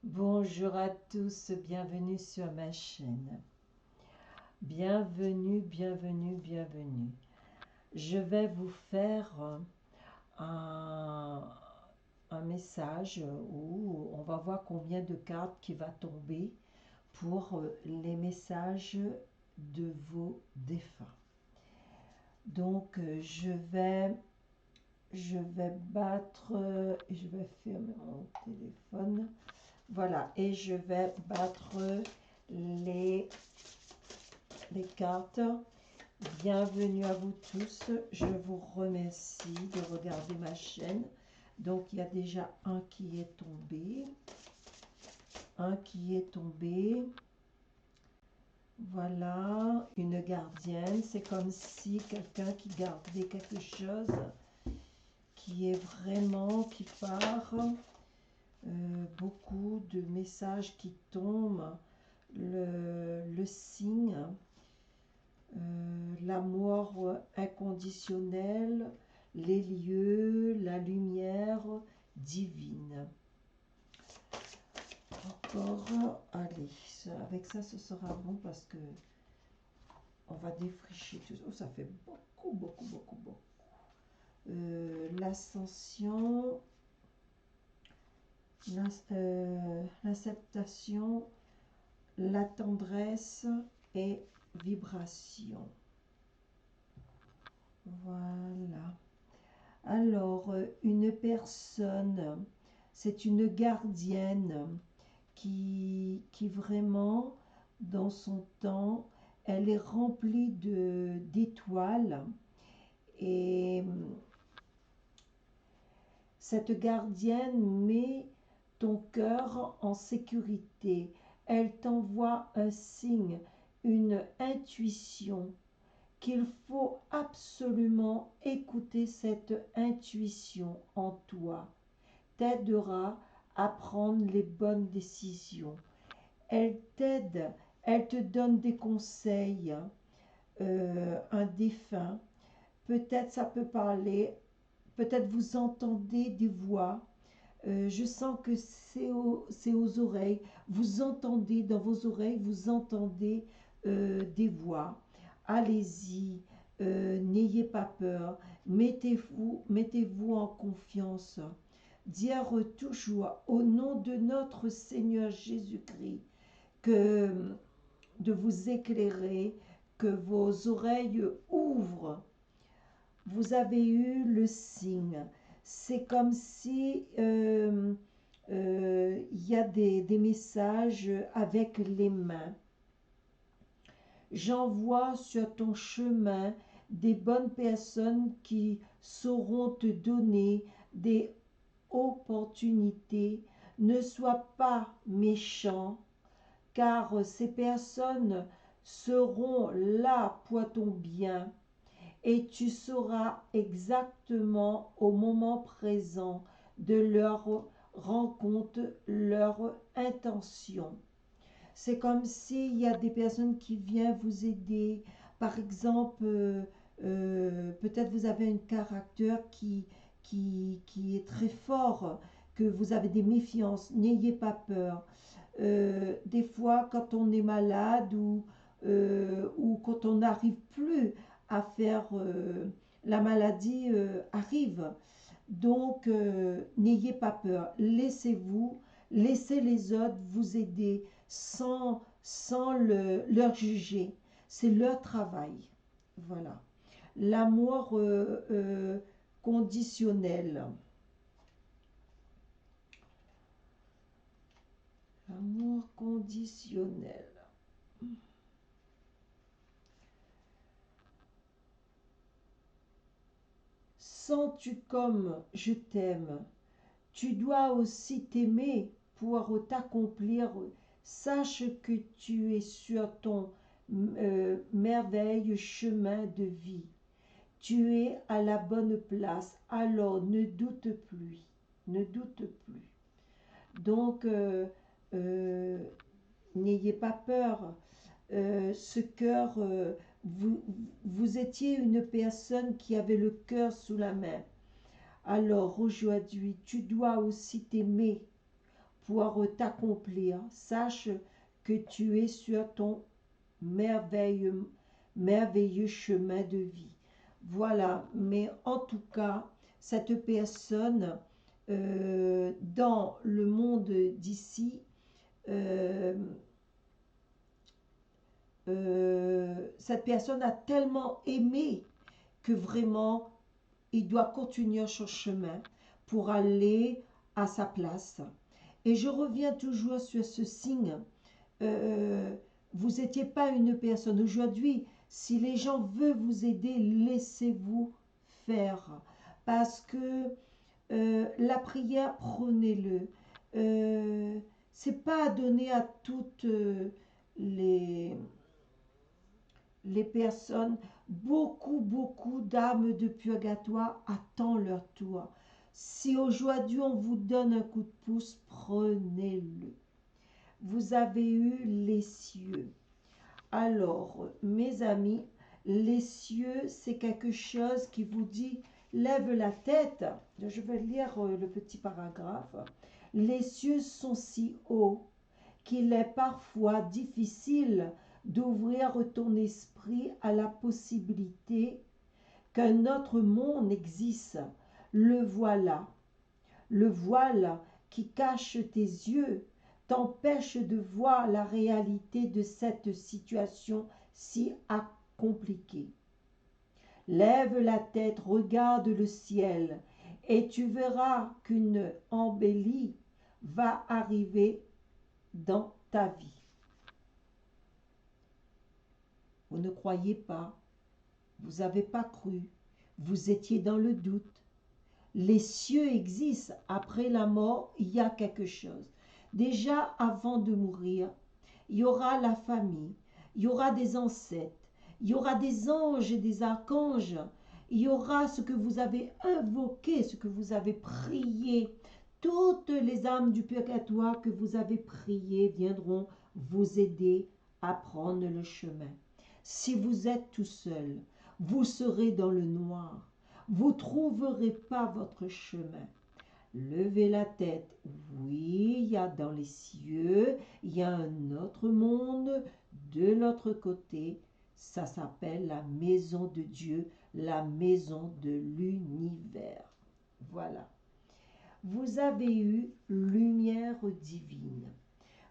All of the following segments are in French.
Bonjour à tous, bienvenue sur ma chaîne. Bienvenue, bienvenue, bienvenue. Je vais vous faire un, un message où on va voir combien de cartes qui va tomber pour les messages de vos défunts. Donc je vais battre, je vais fermer mon téléphone. Voilà, et je vais battre les cartes. Bienvenue à vous tous. Je vous remercie de regarder ma chaîne. Donc, il y a déjà un qui est tombé. Un qui est tombé. Voilà, une gardienne. C'est comme si quelqu'un qui gardait quelque chose qui est vraiment, qui part. Beaucoup de messages qui tombent. Le signe. L'amour inconditionnel, les lieux, la lumière divine. Encore, allez, avec ça ce sera bon parce que on va défricher tout ça. Oh, ça fait beaucoup, beaucoup, beaucoup, beaucoup. L'ascension, l'acceptation, la tendresse et vibration. Voilà. Alors, une personne, c'est une gardienne qui vraiment, dans son temps, elle est remplie d'étoiles. Et cette gardienne met ton cœur en sécurité. Elle t'envoie un signe, une intuition qu'il faut absolument écouter. Cette intuition en toi t'aidera à prendre les bonnes décisions. Elle t'aide, elle te donne des conseils. Un défunt, peut-être ça peut parler, peut-être vous entendez des voix. Je sens que c'est aux oreilles. Vous entendez dans vos oreilles, vous entendez des voix. Allez-y, n'ayez pas peur, mettez-vous en confiance. Dire toujours au nom de notre Seigneur Jésus-Christ que de vous éclairer, que vos oreilles ouvrent. Vous avez eu le signe. C'est comme si y a des messages avec les mains. J'envoie sur ton chemin des bonnes personnes qui sauront te donner des opportunités. Ne sois pas méchant, car ces personnes seront là pour ton bien et tu sauras exactement au moment présent de leur rencontre, leur intention. C'est comme s'il y a des personnes qui viennent vous aider. Par exemple, peut-être vous avez un caractère qui est très fort, que vous avez des méfiances. N'ayez pas peur. Des fois, quand on est malade ou quand on n'arrive plus à faire, la maladie arrive. Donc, n'ayez pas peur. Laissez les autres vous aider sans leur juger. C'est leur travail. Voilà. L'amour conditionnel. L'amour conditionnel. Sens-tu comme je t'aime? Tu dois aussi t'aimer pour t'accomplir. Sache que tu es sur ton merveilleux chemin de vie. Tu es à la bonne place. Alors ne doute plus. Ne doute plus. Donc, n'ayez pas peur. Ce cœur, vous étiez une personne qui avait le cœur sous la main. Alors aujourd'hui, tu dois aussi t'aimer pour t'accomplir. Sache que tu es sur ton merveilleux chemin de vie. Voilà, mais en tout cas, cette personne, dans le monde d'ici, euh, cette personne a tellement aimé que vraiment, il doit continuer son chemin pour aller à sa place. Et je reviens toujours sur ce signe. Vous n'étiez pas une personne. Aujourd'hui, si les gens veulent vous aider, laissez-vous faire. Parce que la prière, prenez-le. C'est pas donné à toutes les, les personnes. Beaucoup d'âmes de purgatoire attendent leur tour. Si aujourd'hui on vous donne un coup de pouce, prenez-le. Vous avez eu les cieux. Alors, mes amis, les cieux, c'est quelque chose qui vous dit, lève la tête. Je vais lire le petit paragraphe. Les cieux sont si hauts qu'il est parfois difficile d'ouvrir ton esprit à la possibilité qu'un autre monde existe. Le voilà. Le voile qui cache tes yeux t'empêche de voir la réalité de cette situation si compliquée. Lève la tête, regarde le ciel, et tu verras qu'une embellie va arriver dans ta vie. Vous ne croyez pas, vous n'avez pas cru, vous étiez dans le doute. Les cieux existent, après la mort, il y a quelque chose. Déjà avant de mourir, il y aura la famille, il y aura des ancêtres, il y aura des anges et des archanges, il y aura ce que vous avez invoqué, ce que vous avez prié. Toutes les âmes du purgatoire que vous avez priées viendront vous aider à prendre le chemin. Si vous êtes tout seul, vous serez dans le noir. Vous ne trouverez pas votre chemin. Levez la tête. Oui, il y a dans les cieux, il y a un autre monde de l'autre côté. Ça s'appelle la maison de Dieu, la maison de l'univers. Voilà. Vous avez eu lumière divine.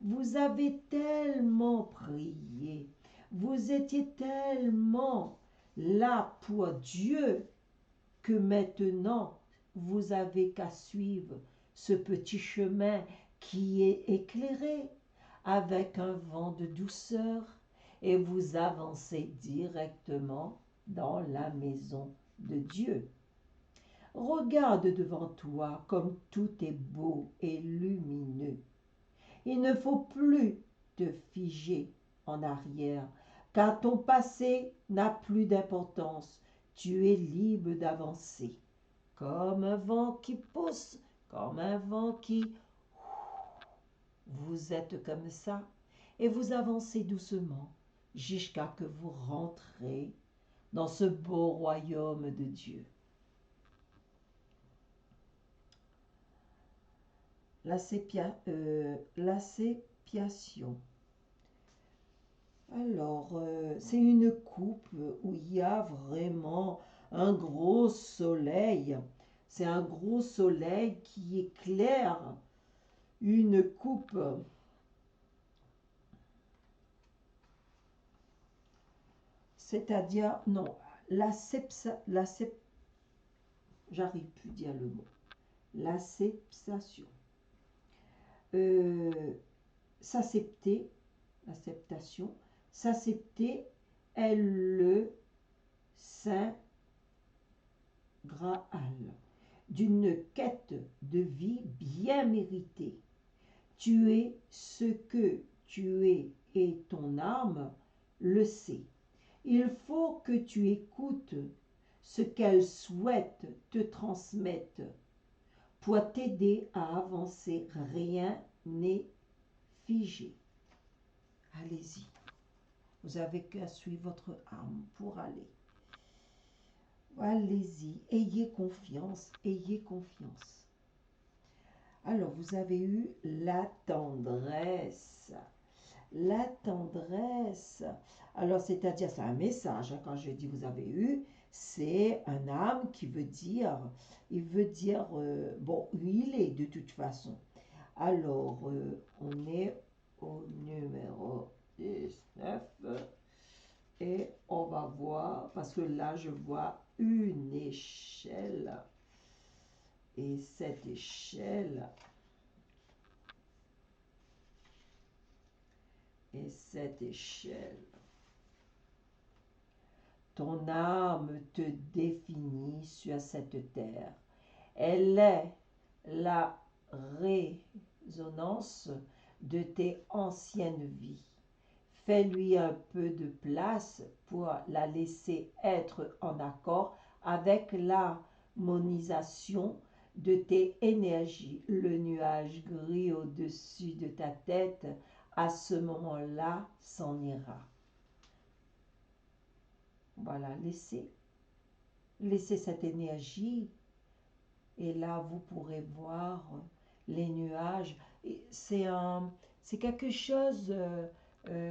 Vous avez tellement prié. Vous étiez tellement là pour Dieu que maintenant, vous avez qu'à suivre ce petit chemin qui est éclairé avec un vent de douceur et vous avancez directement dans la maison de Dieu. Regarde devant toi comme tout est beau et lumineux. Il ne faut plus te figer en arrière, car ton passé n'a plus d'importance. Tu es libre d'avancer, comme un vent qui pousse, comme un vent qui... Vous êtes comme ça, et vous avancez doucement, jusqu'à que vous rentrez dans ce beau royaume de Dieu. La sépiation. Alors, c'est une coupe où il y a vraiment un gros soleil. C'est un gros soleil qui éclaire une coupe. C'est-à-dire, non, j'arrive plus à dire le mot. La sépsation. S'accepter, l'acceptation, s'accepter est le saint Graal d'une quête de vie bien méritée. Tu es ce que tu es et ton âme le sait. Il faut que tu écoutes ce qu'elle souhaite te transmettre pour t'aider à avancer. Rien n'est figé. Allez-y. Vous avez qu'à suivre votre âme pour aller. Allez-y. Ayez confiance. Ayez confiance. Alors, vous avez eu la tendresse. La tendresse. Alors, c'est-à-dire, c'est un message, hein, quand je dis vous avez eu, c'est un âme qui veut dire, il veut dire, bon, il est de toute façon. Alors, on est au numéro 19 et on va voir, parce que là, je vois une échelle et cette échelle et cette échelle. Ton âme te définit sur cette terre. Elle est la résonance de tes anciennes vies. Fais-lui un peu de place pour la laisser être en accord avec l'harmonisation de tes énergies. Le nuage gris au-dessus de ta tête, à ce moment-là, s'en ira. Voilà, laissez cette énergie et là vous pourrez voir les nuages. C'est quelque chose,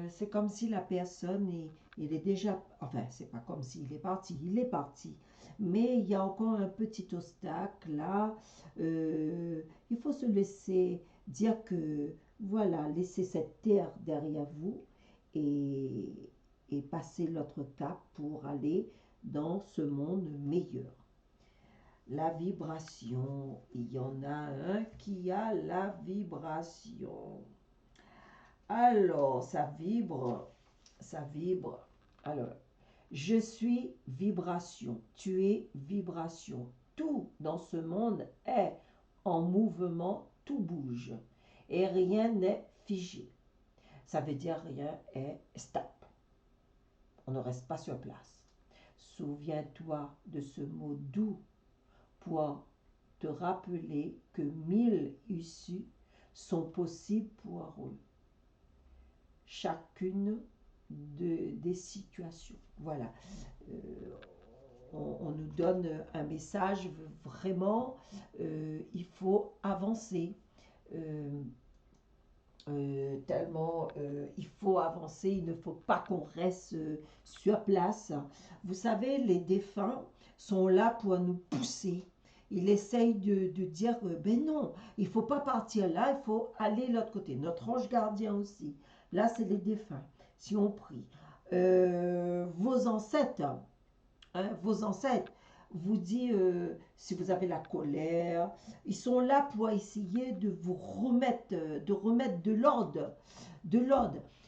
c'est comme si la personne il est déjà, enfin c'est pas comme s'il est parti, mais il y a encore un petit obstacle là. Il faut se laisser dire que voilà, laissez cette terre derrière vous et, et passer l'autre cap pour aller dans ce monde meilleur. La vibration, il y en a un qui a la vibration. Alors, ça vibre, ça vibre. Alors, je suis vibration, tu es vibration. Tout dans ce monde est en mouvement, tout bouge et rien n'est figé. Ça veut dire rien est stable. On ne reste pas sur place. Souviens-toi de ce mot doux pour te rappeler que 1000 issues sont possibles pour eux. Chacune des situations. Voilà. On nous donne un message vraiment, il faut avancer. Tellement il faut avancer, il ne faut pas qu'on reste sur place. Vous savez, les défunts sont là pour nous pousser. Ils essayent de dire, ben non, il ne faut pas partir là, il faut aller de l'autre côté. Notre ange gardien aussi. Là, c'est les défunts. Si on prie. Vos ancêtres, hein, vos ancêtres, vous dit si vous avez la colère, ils sont là pour essayer de vous remettre de l'ordre.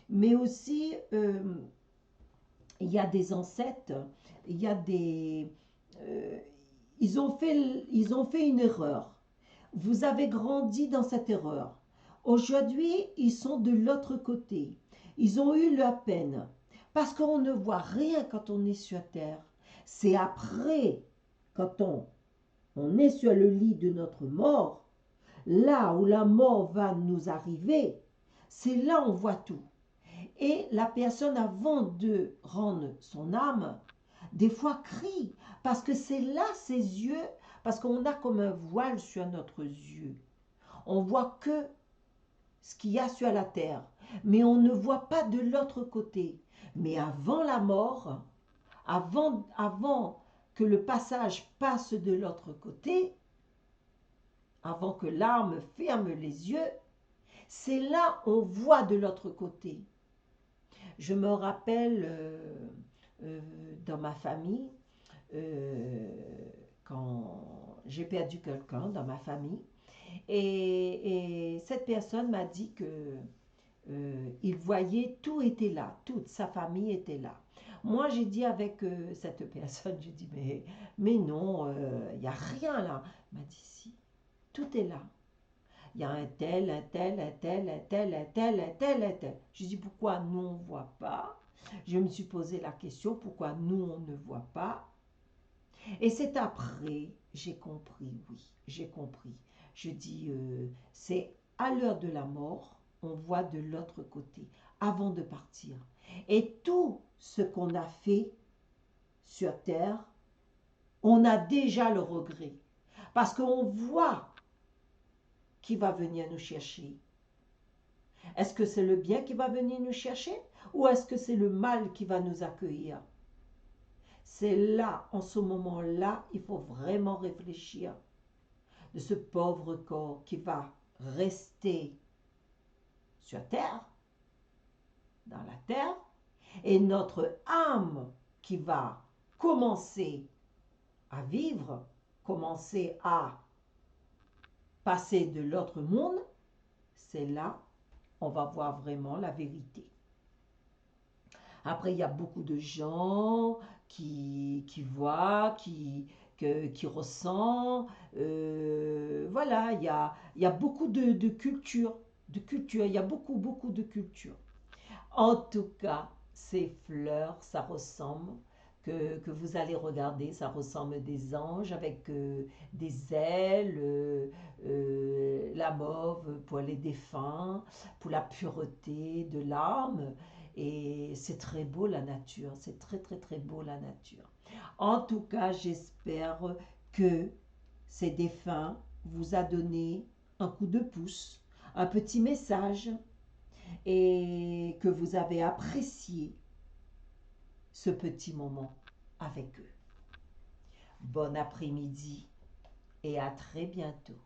Mais aussi, il y a des ancêtres, il y a des, euh, ils ont fait une erreur. Vous avez grandi dans cette erreur. Aujourd'hui, ils sont de l'autre côté. Ils ont eu leur peine. Parce qu'on ne voit rien quand on est sur terre. C'est après, quand on est sur le lit de notre mort, là où la mort va nous arriver, c'est là on voit tout. Et la personne, avant de rendre son âme, des fois crie, parce que c'est là ses yeux, parce qu'on a comme un voile sur notre yeux. On voit que ce qu'il y a sur la terre, mais on ne voit pas de l'autre côté. Mais avant la mort, avant que le passage passe de l'autre côté, avant que l'âme ferme les yeux, c'est là on voit de l'autre côté. Je me rappelle dans ma famille, quand j'ai perdu quelqu'un dans ma famille, et cette personne m'a dit que il voyait, tout était là, toute sa famille était là. Moi, j'ai dit avec cette personne, j'ai dit, mais non, il n'y a rien là. Elle m'a dit, si, tout est là. Il y a un tel, un tel, un tel, un tel, un tel, un tel, un tel. Je dis, pourquoi nous, on ne voit pas? Je me suis posé la question, pourquoi nous, on ne voit pas? Et c'est après, j'ai compris, oui, j'ai compris. Je dis, c'est à l'heure de la mort, on voit de l'autre côté, avant de partir. Et tout ce qu'on a fait sur terre, on a déjà le regret. Parce qu'on voit qui va venir nous chercher? Est-ce que c'est le bien qui va venir nous chercher ou est-ce que c'est le mal qui va nous accueillir? C'est là, en ce moment-là, il faut vraiment réfléchir de ce pauvre corps qui va rester sur terre, dans la terre, et notre âme qui va commencer à vivre, commencer à passer de l'autre monde. C'est là on va voir vraiment la vérité. Après, il y a beaucoup de gens qui voient, qui ressentent. Voilà, il y a beaucoup de culture. Il y a beaucoup de culture. En tout cas, ces fleurs, ça ressemble, que vous allez regarder, ça ressemble des anges avec des ailes, la mauve pour les défunts, pour la pureté de l'âme. Et c'est très beau la nature, c'est très très très beau la nature. En tout cas, j'espère que ces défunts vous a donné un coup de pouce, un petit message et que vous avez apprécié ce petit moment avec eux. Bon après-midi et à très bientôt.